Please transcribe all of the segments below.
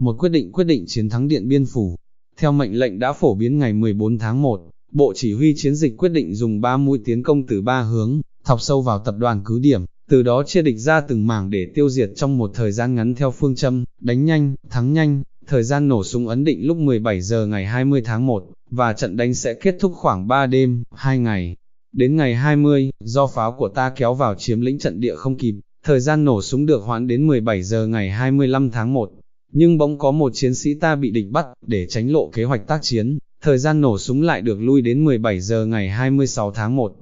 một quyết định chiến thắng Điện Biên Phủ. Theo mệnh lệnh đã phổ biến ngày 14 tháng 1, Bộ Chỉ huy chiến dịch quyết định dùng 3 mũi tiến công từ 3 hướng, thọc sâu vào tập đoàn cứ điểm, từ đó chia địch ra từng mảng để tiêu diệt trong một thời gian ngắn theo phương châm, đánh nhanh, thắng nhanh. Thời gian nổ súng ấn định lúc 17 giờ ngày 20 tháng 1, và trận đánh sẽ kết thúc khoảng 3 đêm, 2 ngày. Đến ngày 20, do pháo của ta kéo vào chiếm lĩnh trận địa không kịp, thời gian nổ súng được hoãn đến 17 giờ ngày 25 tháng 1. Nhưng bỗng có một chiến sĩ ta bị địch bắt, để tránh lộ kế hoạch tác chiến, thời gian nổ súng lại được lui đến 17 giờ ngày 26 tháng 1.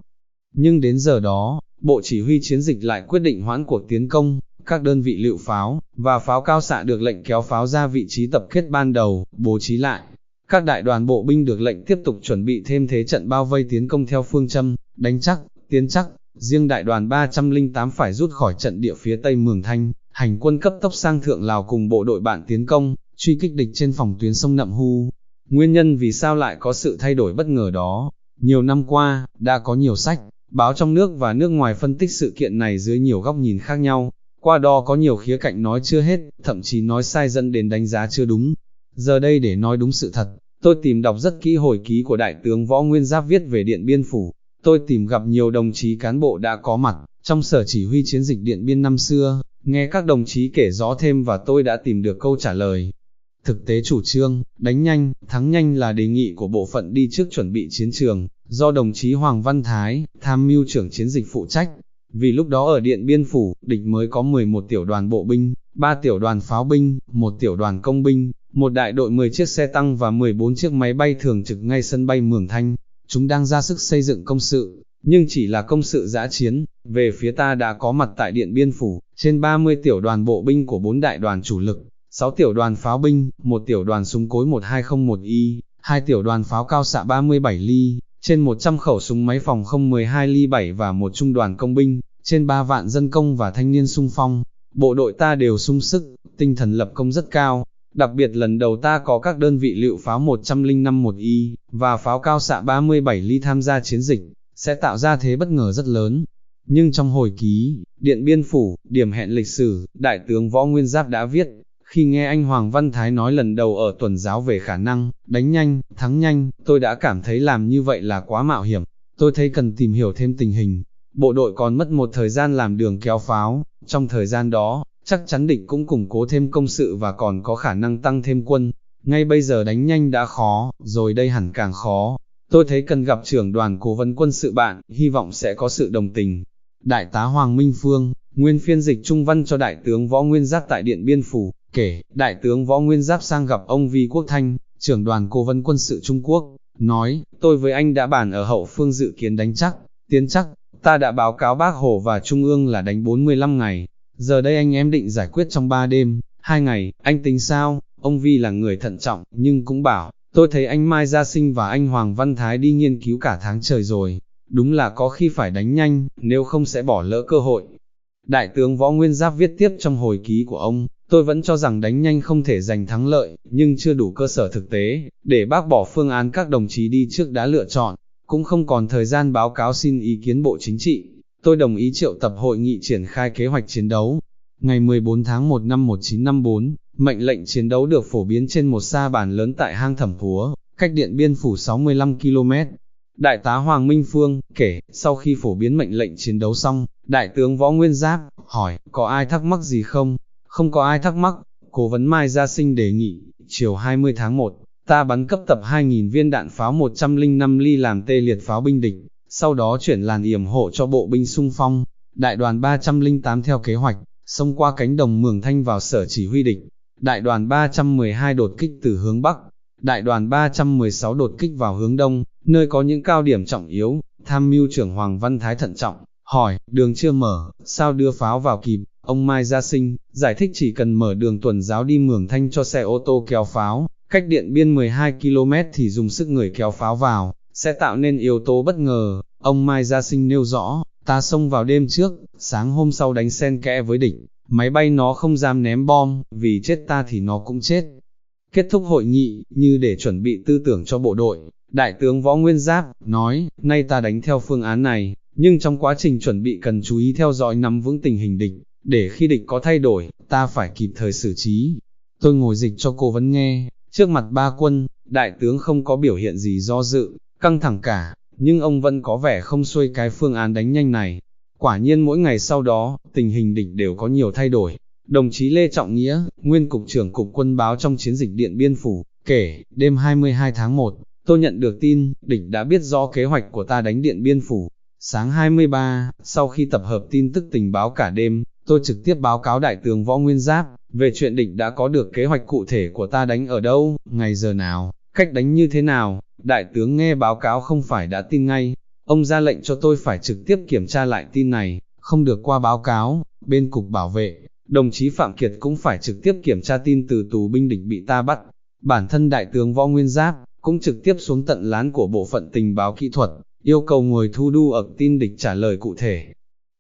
Nhưng đến giờ đó, Bộ Chỉ huy chiến dịch lại quyết định hoãn cuộc tiến công, các đơn vị lựu pháo và pháo cao xạ được lệnh kéo pháo ra vị trí tập kết ban đầu, bố trí lại. Các đại đoàn bộ binh được lệnh tiếp tục chuẩn bị thêm thế trận bao vây tiến công theo phương châm, đánh chắc, tiến chắc. Riêng đại đoàn 308 phải rút khỏi trận địa phía tây Mường Thanh, hành quân cấp tốc sang Thượng Lào cùng bộ đội bạn tiến công, truy kích địch trên phòng tuyến sông Nậm Hu. Nguyên nhân vì sao lại có sự thay đổi bất ngờ đó? Nhiều năm qua, đã có nhiều sách, báo trong nước và nước ngoài phân tích sự kiện này dưới nhiều góc nhìn khác nhau. Qua đó có nhiều khía cạnh nói chưa hết, thậm chí nói sai dẫn đến đánh giá chưa đúng. Giờ đây để nói đúng sự thật, tôi tìm đọc rất kỹ hồi ký của Đại tướng Võ Nguyên Giáp viết về Điện Biên Phủ. Tôi tìm gặp nhiều đồng chí cán bộ đã có mặt trong sở chỉ huy chiến dịch Điện Biên năm xưa, nghe các đồng chí kể rõ thêm và tôi đã tìm được câu trả lời. Thực tế chủ trương, đánh nhanh, thắng nhanh là đề nghị của bộ phận đi trước chuẩn bị chiến trường, do đồng chí Hoàng Văn Thái, tham mưu trưởng chiến dịch phụ trách. Vì lúc đó ở Điện Biên Phủ, địch mới có 11 tiểu đoàn bộ binh, 3 tiểu đoàn pháo binh, 1 tiểu đoàn công binh, một đại đội 10 chiếc xe tăng và 14 chiếc máy bay thường trực ngay sân bay Mường Thanh. Chúng đang ra sức xây dựng công sự, nhưng chỉ là công sự dã chiến. Về phía ta đã có mặt tại Điện Biên Phủ, trên 30 tiểu đoàn bộ binh của 4 đại đoàn chủ lực, 6 tiểu đoàn pháo binh, 1 tiểu đoàn súng cối 1201Y, 2 tiểu đoàn pháo cao xạ 37 ly, trên 100 khẩu súng máy phòng 012 ly 7 và một trung đoàn công binh, trên 3 vạn dân công và thanh niên sung phong. Bộ đội ta đều sung sức, tinh thần lập công rất cao. Đặc biệt lần đầu ta có các đơn vị lựu pháo 105 1Y và pháo cao xạ 37 ly tham gia chiến dịch, sẽ tạo ra thế bất ngờ rất lớn. Nhưng trong hồi ký, Điện Biên Phủ, điểm hẹn lịch sử, Đại tướng Võ Nguyên Giáp đã viết, khi nghe anh Hoàng Văn Thái nói lần đầu ở tuần giáo về khả năng, đánh nhanh, thắng nhanh, tôi đã cảm thấy làm như vậy là quá mạo hiểm. Tôi thấy cần tìm hiểu thêm tình hình. Bộ đội còn mất một thời gian làm đường kéo pháo, trong thời gian đó, chắc chắn địch cũng củng cố thêm công sự và còn có khả năng tăng thêm quân. Ngay bây giờ đánh nhanh đã khó, rồi đây hẳn càng khó. Tôi thấy cần gặp trưởng đoàn cố vấn quân sự bạn, hy vọng sẽ có sự đồng tình. Đại tá Hoàng Minh Phương, nguyên phiên dịch trung văn cho Đại tướng Võ Nguyên Giáp tại Điện Biên Phủ, kể, Đại tướng Võ Nguyên Giáp sang gặp ông Vi Quốc Thanh, trưởng đoàn cố vấn quân sự Trung Quốc, nói, tôi với anh đã bàn ở hậu phương dự kiến đánh chắc, tiến chắc, ta đã báo cáo Bác Hồ và Trung ương là đánh 45 ngày, giờ đây anh em định giải quyết trong 3 đêm, 2 ngày, anh tính sao? Ông Vi là người thận trọng, nhưng cũng bảo, tôi thấy anh Mai Gia Sinh và anh Hoàng Văn Thái đi nghiên cứu cả tháng trời rồi, đúng là có khi phải đánh nhanh, nếu không sẽ bỏ lỡ cơ hội. Đại tướng Võ Nguyên Giáp viết tiếp trong hồi ký của ông, tôi vẫn cho rằng đánh nhanh không thể giành thắng lợi, nhưng chưa đủ cơ sở thực tế, để bác bỏ phương án các đồng chí đi trước đã lựa chọn, cũng không còn thời gian báo cáo xin ý kiến Bộ Chính trị. Tôi đồng ý triệu tập hội nghị triển khai kế hoạch chiến đấu. Ngày 14 tháng 1 năm 1954, mệnh lệnh chiến đấu được phổ biến trên một sa bàn lớn tại hang Thẩm Phúa, cách Điện Biên Phủ 65 km. Đại tá Hoàng Minh Phương, kể, sau khi phổ biến mệnh lệnh chiến đấu xong, Đại tướng Võ Nguyên Giáp, hỏi, có ai thắc mắc gì không? Không có ai thắc mắc, cố vấn Mai Gia Sinh đề nghị, chiều 20 tháng 1, ta bắn cấp tập 2.000 viên đạn pháo 105 ly làm tê liệt pháo binh địch, sau đó chuyển làn yểm hộ cho bộ binh xung phong. Đại đoàn 308 theo kế hoạch, xông qua cánh đồng Mường Thanh vào sở chỉ huy địch. Đại đoàn 312 đột kích từ hướng Bắc, đại đoàn 316 đột kích vào hướng Đông, nơi có những cao điểm trọng yếu. Tham mưu trưởng Hoàng Văn Thái thận trọng, hỏi, đường chưa mở, sao đưa pháo vào kịp? Ông Mai Gia Sinh, giải thích chỉ cần mở đường tuần giáo đi Mường Thanh cho xe ô tô kéo pháo, cách Điện Biên 12 km thì dùng sức người kéo pháo vào, sẽ tạo nên yếu tố bất ngờ. Ông Mai Gia Sinh nêu rõ, ta xông vào đêm trước, sáng hôm sau đánh xen kẽ với địch, máy bay nó không dám ném bom, vì chết ta thì nó cũng chết. Kết thúc hội nghị, như để chuẩn bị tư tưởng cho bộ đội, Đại tướng Võ Nguyên Giáp, nói, nay ta đánh theo phương án này, nhưng trong quá trình chuẩn bị cần chú ý theo dõi nắm vững tình hình địch, để khi địch có thay đổi, ta phải kịp thời xử trí. Tôi ngồi dịch cho cố vấn nghe, trước mặt ba quân, đại tướng không có biểu hiện gì do dự, căng thẳng cả, nhưng ông vẫn có vẻ không xuôi cái phương án đánh nhanh này. Quả nhiên mỗi ngày sau đó, tình hình địch đều có nhiều thay đổi. Đồng chí Lê Trọng Nghĩa, nguyên cục trưởng cục quân báo trong chiến dịch Điện Biên Phủ, kể, đêm 22 tháng 1, tôi nhận được tin, địch đã biết rõ kế hoạch của ta đánh Điện Biên Phủ. Sáng 23, sau khi tập hợp tin tức tình báo cả đêm, tôi trực tiếp báo cáo đại tướng Võ Nguyên Giáp, về chuyện địch đã có được kế hoạch cụ thể của ta đánh ở đâu, ngày giờ nào, cách đánh như thế nào. Đại tướng nghe báo cáo không phải đã tin ngay, ông ra lệnh cho tôi phải trực tiếp kiểm tra lại tin này, không được qua báo cáo. Bên cục bảo vệ, đồng chí Phạm Kiệt cũng phải trực tiếp kiểm tra tin từ tù binh địch bị ta bắt. Bản thân đại tướng Võ Nguyên Giáp cũng trực tiếp xuống tận lán của bộ phận tình báo kỹ thuật, yêu cầu người thu đu ập tin địch trả lời cụ thể.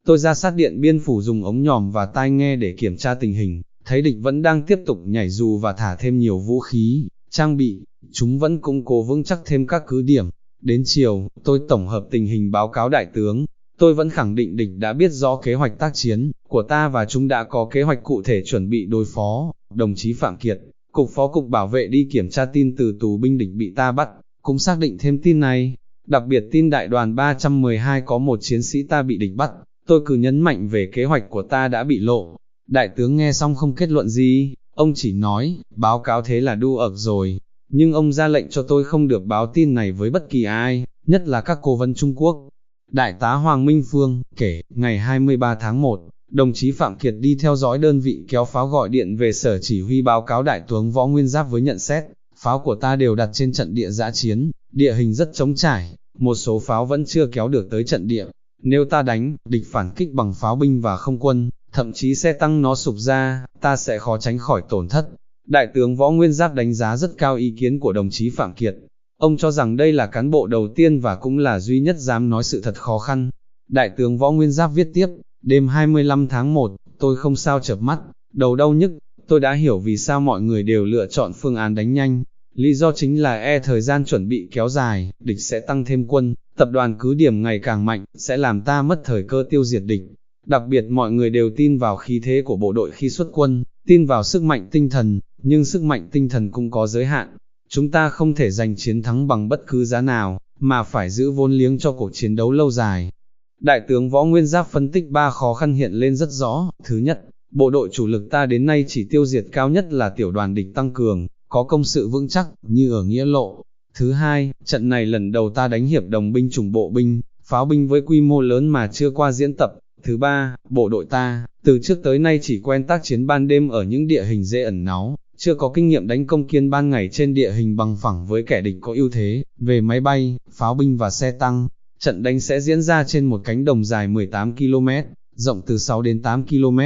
Tôi ra sát Điện Biên Phủ dùng ống nhòm và tai nghe để kiểm tra tình hình, thấy địch vẫn đang tiếp tục nhảy dù và thả thêm nhiều vũ khí, trang bị, chúng vẫn củng cố vững chắc thêm các cứ điểm. Đến chiều, tôi tổng hợp tình hình báo cáo đại tướng, tôi vẫn khẳng định địch đã biết rõ kế hoạch tác chiến của ta và chúng đã có kế hoạch cụ thể chuẩn bị đối phó. Đồng chí Phạm Kiệt, cục phó cục bảo vệ đi kiểm tra tin từ tù binh địch bị ta bắt, cũng xác định thêm tin này, đặc biệt tin đại đoàn 312 có một chiến sĩ ta bị địch bắt, tôi cứ nhấn mạnh về kế hoạch của ta đã bị lộ. Đại tướng nghe xong không kết luận gì, ông chỉ nói, báo cáo thế là đu ợc rồi, nhưng ông ra lệnh cho tôi không được báo tin này với bất kỳ ai, nhất là các cố vấn Trung Quốc. Đại tá Hoàng Minh Phương, kể, ngày 23 tháng 1, đồng chí Phạm Kiệt đi theo dõi đơn vị kéo pháo gọi điện về sở chỉ huy báo cáo đại tướng Võ Nguyên Giáp với nhận xét, pháo của ta đều đặt trên trận địa dã chiến, địa hình rất trống trải, một số pháo vẫn chưa kéo được tới trận địa. Nếu ta đánh, địch phản kích bằng pháo binh và không quân, thậm chí xe tăng nó sụp ra, ta sẽ khó tránh khỏi tổn thất. Đại tướng Võ Nguyên Giáp đánh giá rất cao ý kiến của đồng chí Phạm Kiệt. Ông cho rằng đây là cán bộ đầu tiên và cũng là duy nhất dám nói sự thật khó khăn. Đại tướng Võ Nguyên Giáp viết tiếp, đêm 25 tháng 1, tôi không sao chợp mắt, đầu đau nhức, tôi đã hiểu vì sao mọi người đều lựa chọn phương án đánh nhanh. Lý do chính là thời gian chuẩn bị kéo dài, địch sẽ tăng thêm quân, tập đoàn cứ điểm ngày càng mạnh, sẽ làm ta mất thời cơ tiêu diệt địch. Đặc biệt mọi người đều tin vào khí thế của bộ đội khi xuất quân, tin vào sức mạnh tinh thần, nhưng sức mạnh tinh thần cũng có giới hạn. Chúng ta không thể giành chiến thắng bằng bất cứ giá nào, mà phải giữ vốn liếng cho cuộc chiến đấu lâu dài. Đại tướng Võ Nguyên Giáp phân tích 3 khó khăn hiện lên rất rõ. Thứ nhất, bộ đội chủ lực ta đến nay chỉ tiêu diệt cao nhất là tiểu đoàn địch tăng cường, có công sự vững chắc, như ở Nghĩa Lộ. Thứ hai, trận này lần đầu ta đánh hiệp đồng binh chủng bộ binh, pháo binh với quy mô lớn mà chưa qua diễn tập. Thứ ba, bộ đội ta, từ trước tới nay chỉ quen tác chiến ban đêm ở những địa hình dễ ẩn náu, chưa có kinh nghiệm đánh công kiên ban ngày trên địa hình bằng phẳng với kẻ địch có ưu thế, về máy bay, pháo binh và xe tăng. Trận đánh sẽ diễn ra trên một cánh đồng dài 18 km, rộng từ 6 đến 8 km.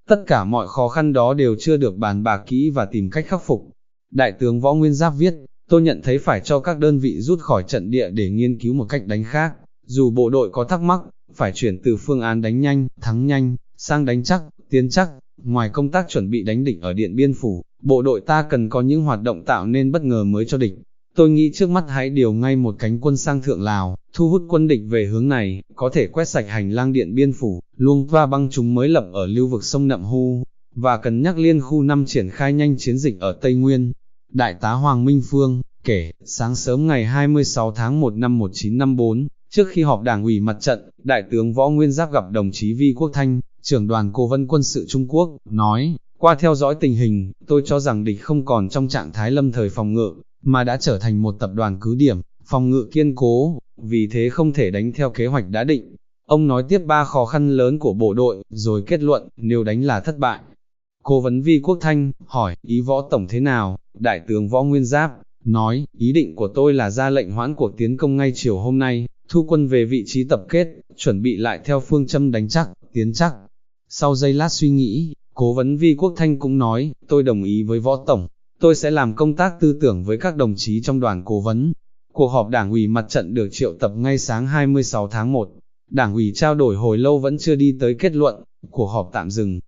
Tất cả mọi khó khăn đó đều chưa được bàn bạc kỹ và tìm cách khắc phục. Đại tướng Võ Nguyên Giáp viết, tôi nhận thấy phải cho các đơn vị rút khỏi trận địa để nghiên cứu một cách đánh khác. Dù bộ đội có thắc mắc, phải chuyển từ phương án đánh nhanh, thắng nhanh, sang đánh chắc, tiến chắc. Ngoài công tác chuẩn bị đánh địch ở Điện Biên Phủ, bộ đội ta cần có những hoạt động tạo nên bất ngờ mới cho địch. Tôi nghĩ trước mắt hãy điều ngay một cánh quân sang Thượng Lào, thu hút quân địch về hướng này, có thể quét sạch hành lang Điện Biên Phủ, Luông và băng chúng mới lập ở lưu vực sông Nậm Hu, và cần nhắc Liên khu 5 triển khai nhanh chiến dịch ở Tây Nguyên. Đại tá Hoàng Minh Phương, kể, sáng sớm ngày 26 tháng 1 năm 1954, trước khi họp Đảng ủy mặt trận, Đại tướng Võ Nguyên Giáp gặp đồng chí Vi Quốc Thanh, trưởng đoàn cố vấn quân sự Trung Quốc, nói, qua theo dõi tình hình, tôi cho rằng địch không còn trong trạng thái lâm thời phòng ngự, mà đã trở thành một tập đoàn cứ điểm, phòng ngự kiên cố, vì thế không thể đánh theo kế hoạch đã định. Ông nói tiếp 3 khó khăn lớn của bộ đội, rồi kết luận, nếu đánh là thất bại. Cố vấn Vi Quốc Thanh, hỏi, ý Võ Tổng thế nào? Đại tướng Võ Nguyên Giáp, nói, ý định của tôi là ra lệnh hoãn cuộc tiến công ngay chiều hôm nay, thu quân về vị trí tập kết, chuẩn bị lại theo phương châm đánh chắc, tiến chắc. Sau giây lát suy nghĩ, cố vấn Vi Quốc Thanh cũng nói, tôi đồng ý với Võ Tổng, tôi sẽ làm công tác tư tưởng với các đồng chí trong đoàn cố vấn. Cuộc họp Đảng ủy mặt trận được triệu tập ngay sáng 26 tháng 1. Đảng ủy trao đổi hồi lâu vẫn chưa đi tới kết luận, cuộc họp tạm dừng.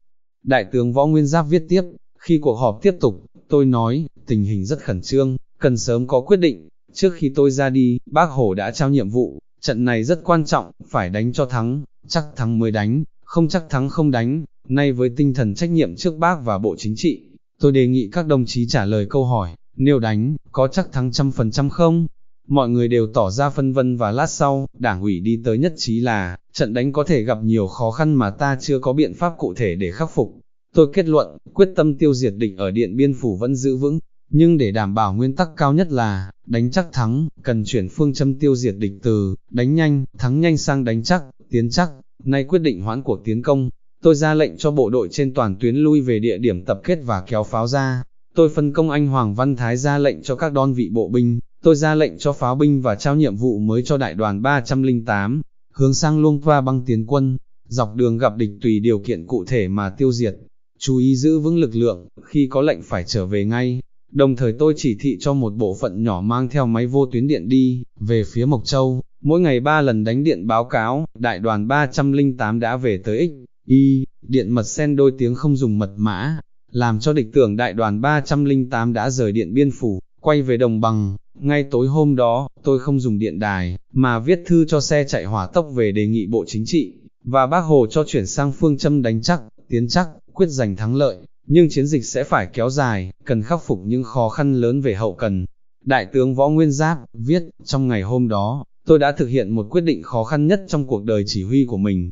Đại tướng Võ Nguyên Giáp viết tiếp, khi cuộc họp tiếp tục, tôi nói, tình hình rất khẩn trương, cần sớm có quyết định. Trước khi tôi ra đi, Bác Hồ đã trao nhiệm vụ, trận này rất quan trọng, phải đánh cho thắng, chắc thắng mới đánh, không chắc thắng không đánh. Nay với tinh thần trách nhiệm trước Bác và Bộ Chính trị, Tôi đề nghị các đồng chí trả lời câu hỏi, nếu đánh, có chắc thắng 100% không? Mọi người đều tỏ ra phân vân và lát sau, Đảng ủy đi tới nhất trí là, trận đánh có thể gặp nhiều khó khăn mà ta chưa có biện pháp cụ thể để khắc phục. Tôi kết luận, quyết tâm tiêu diệt địch ở Điện Biên Phủ vẫn giữ vững, nhưng để đảm bảo nguyên tắc cao nhất là, đánh chắc thắng, cần chuyển phương châm tiêu diệt địch từ, đánh nhanh, thắng nhanh sang đánh chắc, tiến chắc. Nay quyết định hoãn cuộc tiến công, tôi ra lệnh cho bộ đội trên toàn tuyến lui về địa điểm tập kết và kéo pháo ra. Tôi phân công anh Hoàng Văn Thái ra lệnh cho các đơn vị bộ binh, tôi ra lệnh cho pháo binh và trao nhiệm vụ mới cho đại đoàn 308, hướng sang Luông Pha Băng tiến quân, dọc đường gặp địch tùy điều kiện cụ thể mà tiêu diệt. Chú ý giữ vững lực lượng, khi có lệnh phải trở về ngay. Đồng thời tôi chỉ thị cho một bộ phận nhỏ mang theo máy vô tuyến điện đi, về phía Mộc Châu, mỗi ngày 3 lần đánh điện báo cáo, đại đoàn 308 đã về tới XY, điện mật sen đôi tiếng không dùng mật mã, làm cho địch tưởng đại đoàn 308 đã rời Điện Biên Phủ, quay về đồng bằng. Ngay tối hôm đó, tôi không dùng điện đài, mà viết thư cho xe chạy hỏa tốc về đề nghị Bộ Chính trị, và Bác Hồ cho chuyển sang phương châm đánh chắc, tiến chắc, quyết giành thắng lợi. Nhưng chiến dịch sẽ phải kéo dài, cần khắc phục những khó khăn lớn về hậu cần. Đại tướng Võ Nguyên Giáp viết, trong ngày hôm đó, tôi đã thực hiện một quyết định khó khăn nhất trong cuộc đời chỉ huy của mình.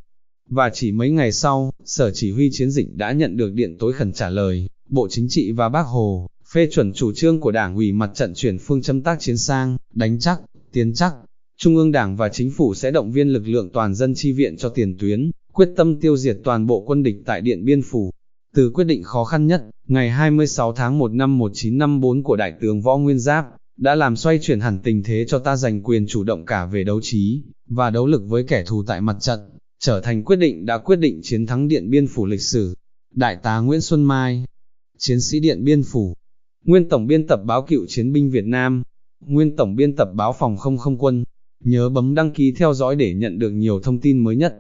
Và chỉ mấy ngày sau, Sở Chỉ huy Chiến dịch đã nhận được điện tối khẩn trả lời, Bộ Chính trị và Bác Hồ, phê chuẩn chủ trương của Đảng ủy Mặt trận chuyển phương châm tác chiến sang, đánh chắc, tiến chắc. Trung ương Đảng và Chính phủ sẽ động viên lực lượng toàn dân chi viện cho tiền tuyến, quyết tâm tiêu diệt toàn bộ quân địch tại Điện Biên Phủ. Từ quyết định khó khăn nhất, ngày 26 tháng 1 năm 1954 của Đại tướng Võ Nguyên Giáp, đã làm xoay chuyển hẳn tình thế cho ta giành quyền chủ động cả về đấu trí, và đấu lực với kẻ thù tại mặt trận, trở thành quyết định đã quyết định chiến thắng Điện Biên Phủ lịch sử. Đại tá Nguyễn Xuân Mai, chiến sĩ Điện Biên Phủ, nguyên tổng biên tập báo Cựu Chiến binh Việt Nam, nguyên tổng biên tập báo Phòng không không quân. Nhớ bấm đăng ký theo dõi để nhận được nhiều thông tin mới nhất.